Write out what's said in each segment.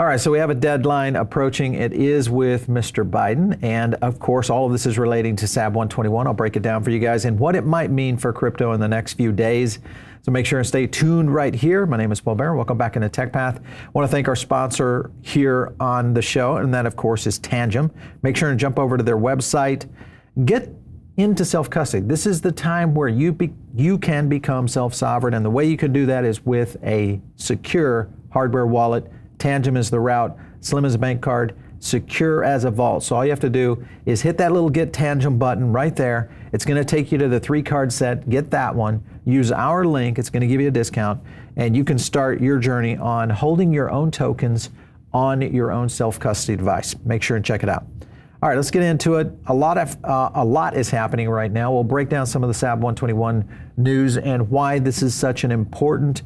All right, so we have a deadline approaching. It is with Mr. Biden. And of course, all of this is relating to SAB 121. I'll break it down for you guys and what it might mean for crypto in the next few days. So make sure and stay tuned right here. My name is Paul Barron. Welcome back into Tech Path. I want to thank our sponsor here on the show, and that, of course, is Tangem. Make sure and jump over to their website. Get into self-custody. This is the time where you can become self-sovereign, and the way you can do that is with a secure hardware wallet. Tangem is the route, slim as a bank card, secure as a vault. So all you have to do is hit that little Get Tangem button right there. It's going to take you to the 3-card set. Get that one. Use our link. It's going to give you a discount, and you can start your journey on holding your own tokens on your own self-custody device. Make sure and check it out. All right, let's get into it. A lot is happening right now. We'll break down some of the SAB 121 news and why this is such an important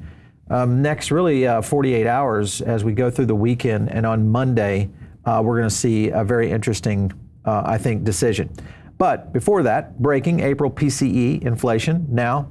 next 48 hours as we go through the weekend. And on Monday, we're going to see a very interesting, I think, decision. But before that, breaking April PCE inflation now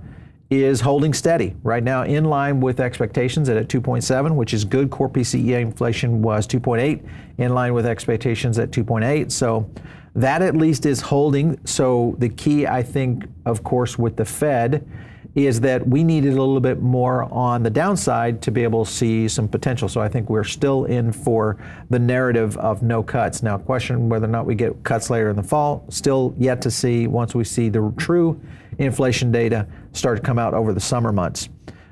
is holding steady right now in line with expectations at 2.7, which is good. Core PCE inflation was 2.8, in line with expectations at 2.8. So that at least is holding. So the key, I think, of course, with the Fed is that we needed a little bit more on the downside to be able to see some potential. So I think we're still in for the narrative of no cuts. Now, question whether or not we get cuts later in the fall, still yet to see once we see the true inflation data start to come out over the summer months.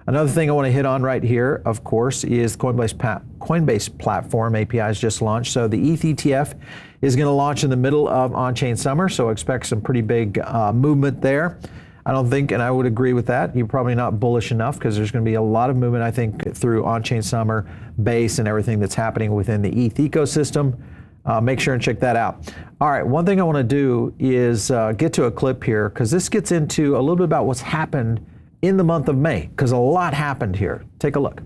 Another thing I want to hit on right here, of course, is Coinbase platform APIs just launched. So the ETH ETF is going to launch in the middle of on-chain summer, so expect some pretty big movement there. I don't think, and I would agree with that, you're probably not bullish enough because there's going to be a lot of movement, I think, through on-chain summer, base, and everything that's happening within the ETH ecosystem. Make sure and check that out. All right, one thing I want to do is get to a clip here because this gets into a little bit about what's happened in the month of May, because a lot happened here. Take a look.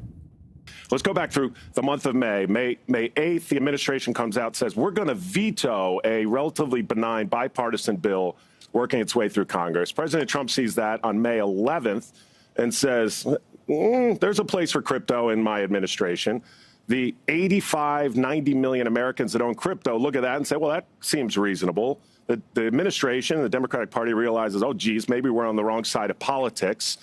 Let's go back through the month of May. May 8th, the administration comes out and says, we're going to veto a relatively benign bipartisan bill working its way through Congress. President Trump sees that on May 11th and says, there's a place for crypto in my administration. The 90 million Americans that own crypto look at that and say, well, that seems reasonable. The administration, the Democratic Party realizes, oh, geez, maybe we're on the wrong side of politics.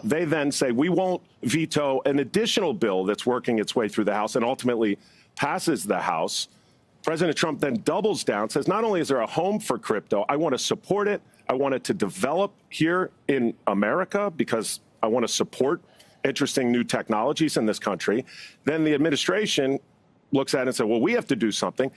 They then say, we won't veto an additional bill that's working its way through the House and ultimately passes the House. President Trump then doubles down, says, not only is there a home for crypto, I want to support it. I want it to develop here in America because I want to support interesting new technologies in this country. Then the administration looks at it and says, well, we have to do something.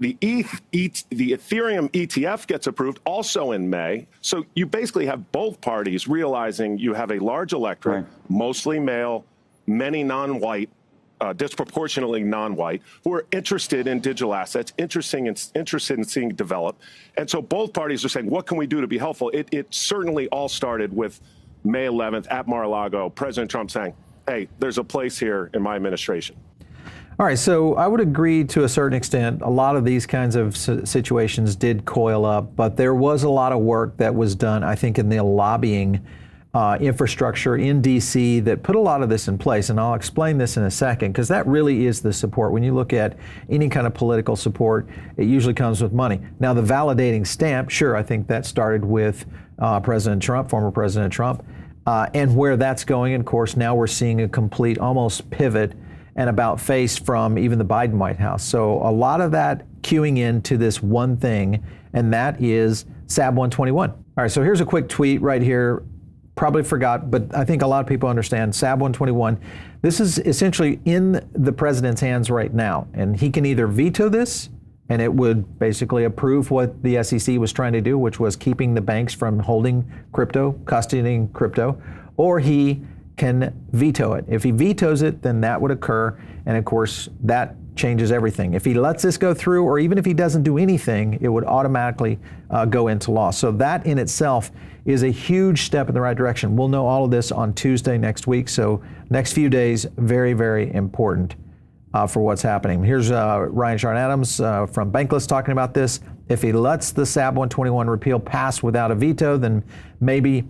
The Ethereum ETF gets approved also in May. So you basically have both parties realizing you have a large electorate, right, mostly male, many non-white, disproportionately non-white, who are interested in digital assets, interested in seeing develop. And so both parties are saying, what can we do to be helpful? It certainly all started with May 11th at Mar-a-Lago, President Trump saying, hey, there's a place here in my administration. All right, so I would agree to a certain extent. A lot of these kinds of situations did coil up, but there was a lot of work that was done, I think, in the lobbying infrastructure in D.C. that put a lot of this in place. And I'll explain this in a second, because that really is the support. When you look at any kind of political support, it usually comes with money. Now, the validating stamp, sure, I think that started with President Trump, former President Trump, and where that's going. And of course, now we're seeing a complete almost pivot and about face from even the Biden White House. So a lot of that queuing into this one thing, and that is SAB 121. All right, so here's a quick tweet right here. Probably forgot, but I think a lot of people understand SAB 121. This is essentially in the president's hands right now, and he can either veto this, and it would basically approve what the SEC was trying to do, which was keeping the banks from holding crypto, custodying crypto, or he can veto it. If he vetoes it, then that would occur, and of course, that changes everything. If he lets this go through, or even if he doesn't do anything, it would automatically go into law. So that in itself is a huge step in the right direction. We'll know all of this on Tuesday next week. So next few days, very, very important for what's happening. Here's Ryan Sharon Adams from Bankless talking about this. If he lets the SAB 121 repeal pass without a veto, then maybe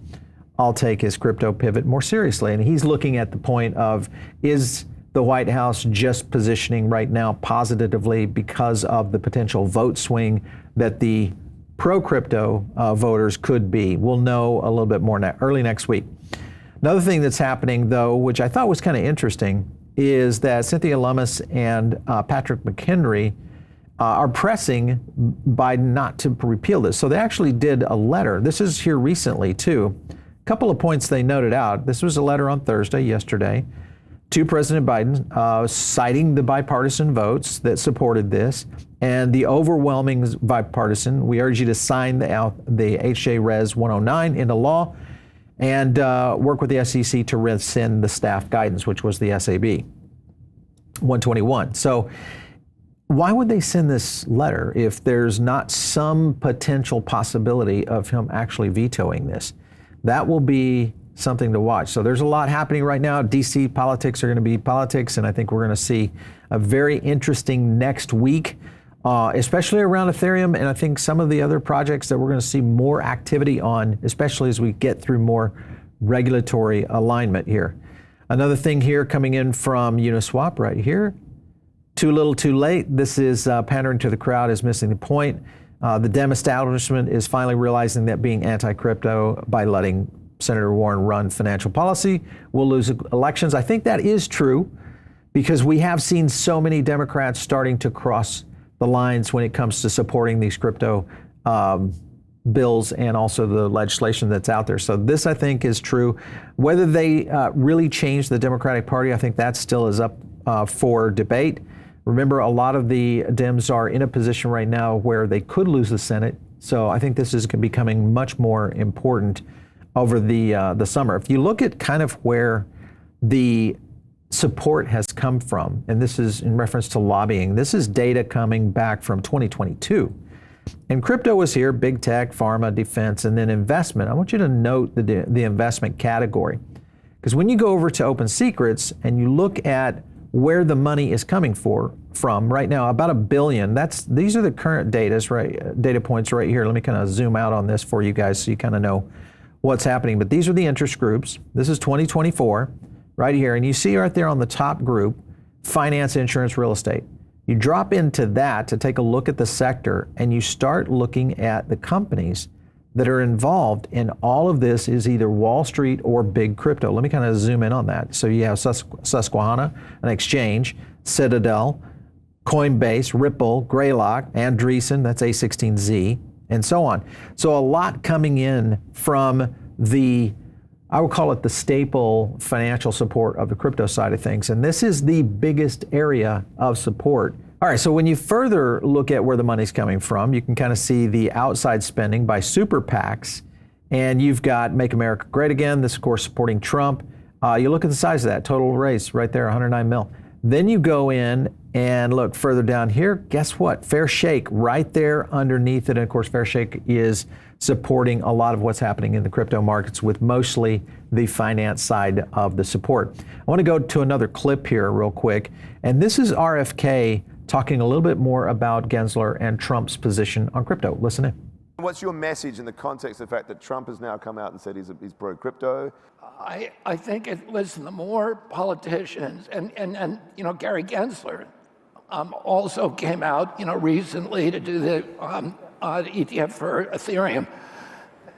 I'll take his crypto pivot more seriously. And he's looking at the point of, is the White House just positioning right now positively because of the potential vote swing that the pro-crypto voters could be. We'll know a little bit more early next week. Another thing that's happening, though, which I thought was kind of interesting, is that Cynthia Lummis and Patrick McHenry are pressing Biden not to repeal this. So they actually did a letter. This is here recently, too. A couple of points they noted out. This was a letter on Thursday, yesterday, to President Biden, citing the bipartisan votes that supported this and the overwhelming bipartisan. We urge you to sign the HJ Res 109 into law and work with the SEC to rescind the staff guidance, which was the SAB 121. So why would they send this letter if there's not some potential possibility of him actually vetoing this? That will be something to watch. So there's a lot happening right now. DC politics are going to be politics, and I think we're going to see a very interesting next week, especially around Ethereum, and I think some of the other projects that we're going to see more activity on, especially as we get through more regulatory alignment here. Another thing here coming in from Uniswap right here. Too little, too late. This is pandering to the crowd is missing the point. The Dem establishment is finally realizing that being anti-crypto by letting Senator Warren run financial policy will lose elections. I think that is true because we have seen so many Democrats starting to cross the lines when it comes to supporting these crypto bills and also the legislation that's out there. So this, I think, is true. Whether they really change the Democratic Party, I think that still is up for debate. Remember, a lot of the Dems are in a position right now where they could lose the Senate. So I think this is becoming much more important over the summer. If you look at kind of where the support has come from, and this is in reference to lobbying, this is data coming back from 2022. And crypto was here, big tech, pharma, defense, and then investment. I want you to note the investment category. Because when you go over to Open Secrets and you look at where the money is coming from right now, about $1 billion. These are the current data points right here. Let me kind of zoom out on this for you guys so you kind of know what's happening. But these are the interest groups. This is 2024 right here. And you see right there on the top group, finance, insurance, real estate. You drop into that to take a look at the sector and you start looking at the companies that are involved in all of this is either Wall Street or big crypto. Let me kind of zoom in on that. So you have Susquehanna, an exchange, Citadel, Coinbase, Ripple, Greylock, Andreessen, that's A16Z, and so on. So a lot coming in from I would call it the staple financial support of the crypto side of things. And this is the biggest area of support. All right, so when you further look at where the money's coming from, you can kind of see the outside spending by super PACs. And you've got Make America Great Again. This, of course, supporting Trump. You look at the size of that, total raise right there, 109 mil. Then you go in and look further down here. Guess what? Fair Shake right there underneath it. And of course, Fair Shake is supporting a lot of what's happening in the crypto markets with mostly the finance side of the support. I want to go to another clip here real quick. And this is RFK talking a little bit more about Gensler and Trump's position on crypto. Listen in. What's your message in the context of the fact that Trump has now come out and said he's pro-crypto? I think listen, the more politicians, and Gary Gensler also came out, recently to do the ETF for Ethereum.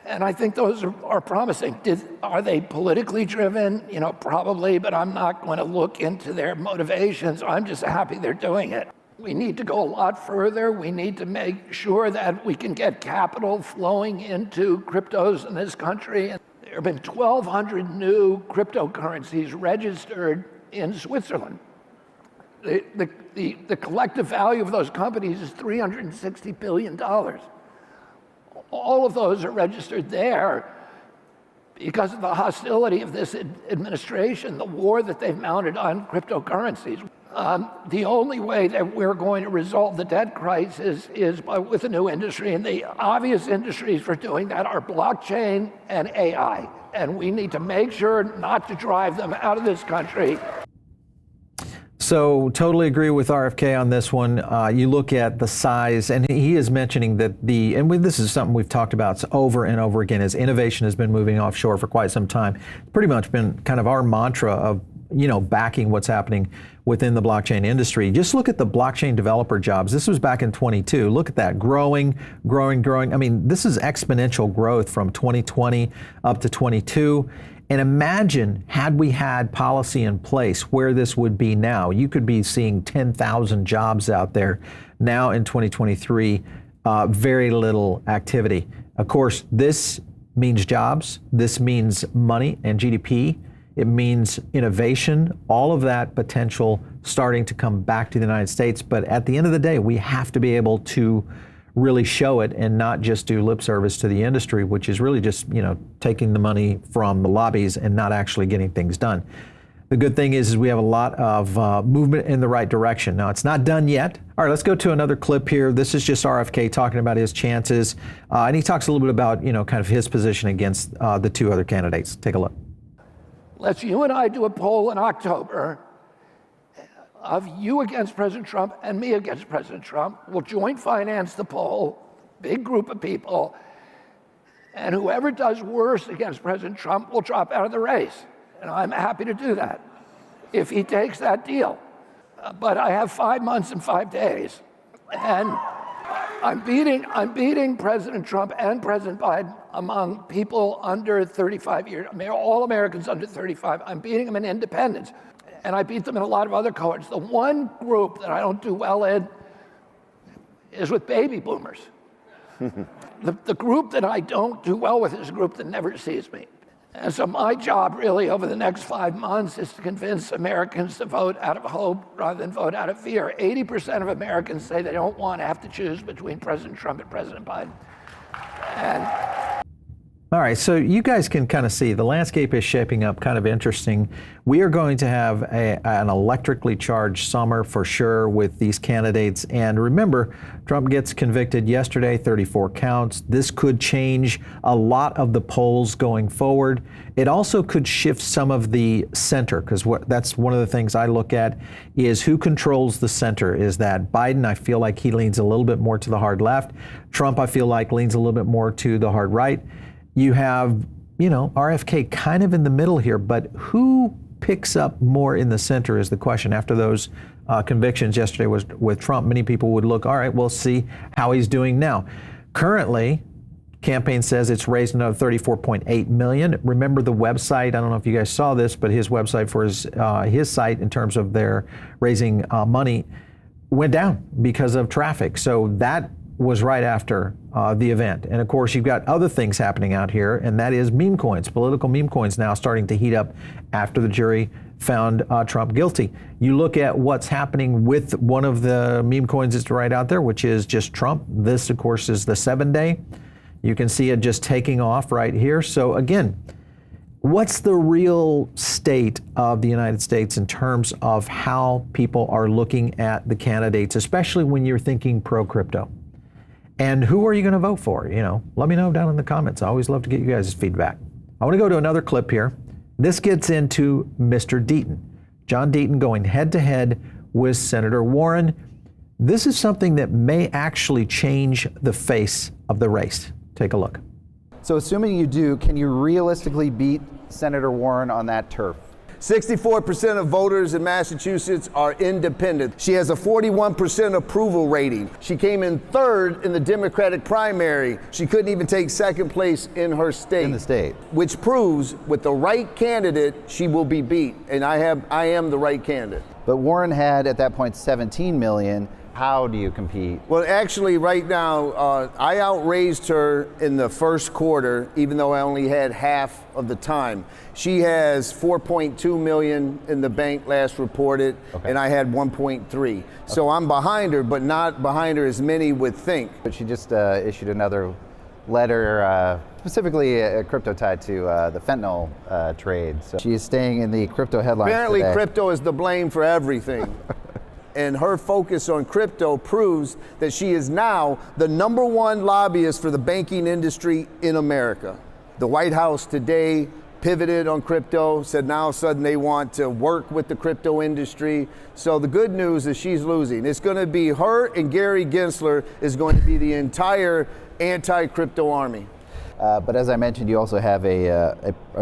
And I think those are promising. Are they politically driven? Probably, but I'm not going to look into their motivations. I'm just happy they're doing it. We need to go a lot further. We need to make sure that we can get capital flowing into cryptos in this country. There have been 1,200 new cryptocurrencies registered in Switzerland. The collective value of those companies is $360 billion. All of those are registered there because of the hostility of this administration, the war that they've mounted on cryptocurrencies. The only way that we're going to resolve the debt crisis is with a new industry, and the obvious industries for doing that are blockchain and AI. And we need to make sure not to drive them out of this country. So totally agree with RFK on this one. You look at the size, and he is mentioning that this is something we've talked about over and over again, as innovation has been moving offshore for quite some time. It's pretty much been kind of our mantra of backing what's happening within the blockchain industry. Just look at the blockchain developer jobs. This was back in 22. Look at that, growing. I mean, this is exponential growth from 2020 up to 22. And imagine, had we had policy in place, where this would be now. You could be seeing 10,000 jobs out there. Now in 2023, very little activity. Of course, this means jobs. This means money and GDP. It means innovation, all of that potential starting to come back to the United States. But at the end of the day, we have to be able to really show it and not just do lip service to the industry, which is really just, taking the money from the lobbies and not actually getting things done. The good thing is we have a lot of movement in the right direction. Now, it's not done yet. All right, let's go to another clip here. This is just RFK talking about his chances. And he talks a little bit about, kind of his position against the two other candidates. Take a look. Let's you and I do a poll in October of you against President Trump and me against President Trump. We'll joint finance the poll, big group of people, and whoever does worse against President Trump will drop out of the race. And I'm happy to do that if he takes that deal. But I have 5 months and 5 days, and I'm beating President Trump and President Biden among people under 35 years. I mean, all Americans under 35. I'm beating them in independents, and I beat them in a lot of other cohorts. The one group that I don't do well in is with baby boomers. The group that I don't do well with is a group that never sees me. And so my job really over the next 5 months is to convince Americans to vote out of hope rather than vote out of fear. 80% of Americans say they don't want to have to choose between President Trump and President Biden. All right, so you guys can kind of see the landscape is shaping up kind of interesting. We are going to have an electrically charged summer for sure with these candidates. And remember, Trump gets convicted yesterday, 34 counts. This could change a lot of the polls going forward. It also could shift some of the center, because that's one of the things I look at is who controls the center. Is that Biden? I feel like he leans a little bit more to the hard left. Trump, I feel like, leans a little bit more to the hard right. You have, RFK kind of in the middle here, but who picks up more in the center is the question. After those convictions yesterday was with Trump, many people would look, all right, we'll see how he's doing now. Currently, campaign says it's raised another 34.8 million. Remember the website, I don't know if you guys saw this, but his website for his site in terms of their raising money went down because of traffic. So that was right after the event. And of course, you've got other things happening out here, and that is meme coins, political meme coins now starting to heat up after the jury found Trump guilty. You look at what's happening with one of the meme coins that's right out there, which is just Trump. This, of course, is the 7-day. You can see it just taking off right here. So again, what's the real state of the United States in terms of how people are looking at the candidates, especially when you're thinking pro-crypto? And who are you going to vote for? Let me know down in the comments. I always love to get you guys' feedback. I want to go to another clip here. This gets into Mr. Deaton. John Deaton going head to head with Senator Warren. This is something that may actually change the face of the race. Take a look. So assuming you do, can you realistically beat Senator Warren on that turf? 64% of voters in Massachusetts are independent. She has a 41% approval rating. She came in third in the Democratic primary. She couldn't even take second place in her state. In the state. Which proves with the right candidate, she will be beat. And I am the right candidate. But Warren had at that point 17 million. How do you compete? Well, actually, right now, I outraised her in the first quarter, even though I only had half of the time. She has 4.2 million in the bank last reported, and I had 1.3. So I'm behind her, but not behind her as many would think. But she just issued another letter, specifically a crypto tied to the fentanyl trade. So she is staying in the crypto headlines Apparently, today. Crypto is to blame for everything. And her focus on crypto proves that she is now the #1 lobbyist for the banking industry in America. The White House today pivoted on crypto, said now all of a sudden they want to work with the crypto industry. So the good news is she's losing. It's going to be her and Gary Gensler is going to be the entire anti-crypto army. But as I mentioned, you also have a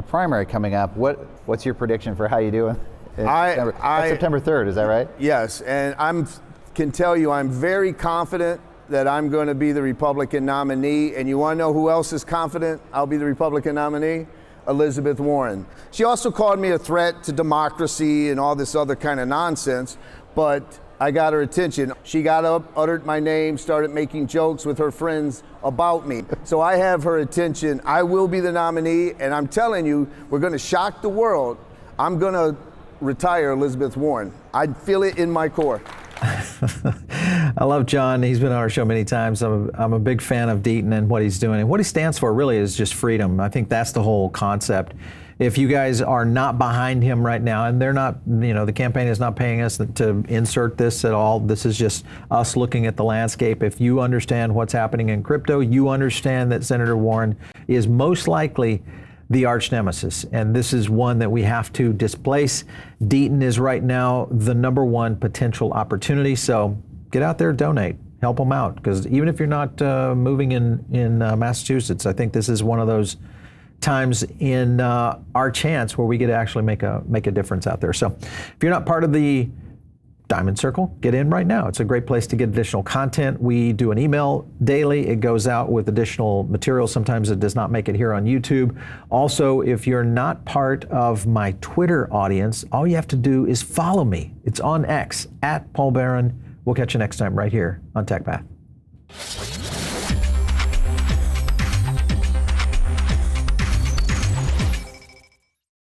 primary coming up. What's your prediction for how you do That's September 3rd, is that right? Yes, and can tell you I'm very confident that I'm going to be the Republican nominee. And you want to know who else is confident I'll be the Republican nominee? Elizabeth Warren. She also called me a threat to democracy and all this other kind of nonsense, but I got her attention. She got up, uttered my name, started making jokes with her friends about me. So I have her attention. I will be the nominee, and I'm telling you, we're going to shock the world. I'm going to retire Elizabeth Warren. I feel it in my core. I love John. He's been on our show many times. I'm a big fan of Deaton and what he's doing. And what he stands for really is just freedom. I think that's the whole concept. If you guys are not behind him right now, and they're not, the campaign is not paying us to insert this at all. This is just us looking at the landscape. If you understand what's happening in crypto, you understand that Senator Warren is most likely the arch nemesis, and this is one that we have to displace. Deaton is right now the number one potential opportunity, so get out there, donate, help them out, because even if you're not moving in Massachusetts, I think this is one of those times in our chance where we get to actually make a difference out there. So if you're not part of the Diamond Circle, get in right now. It's a great place to get additional content. We do an email daily. It goes out with additional material. Sometimes it does not make it here on YouTube. Also, if you're not part of my Twitter audience, all you have to do is follow me. It's on X, @Paul Barron. We'll catch you next time right here on TechPath.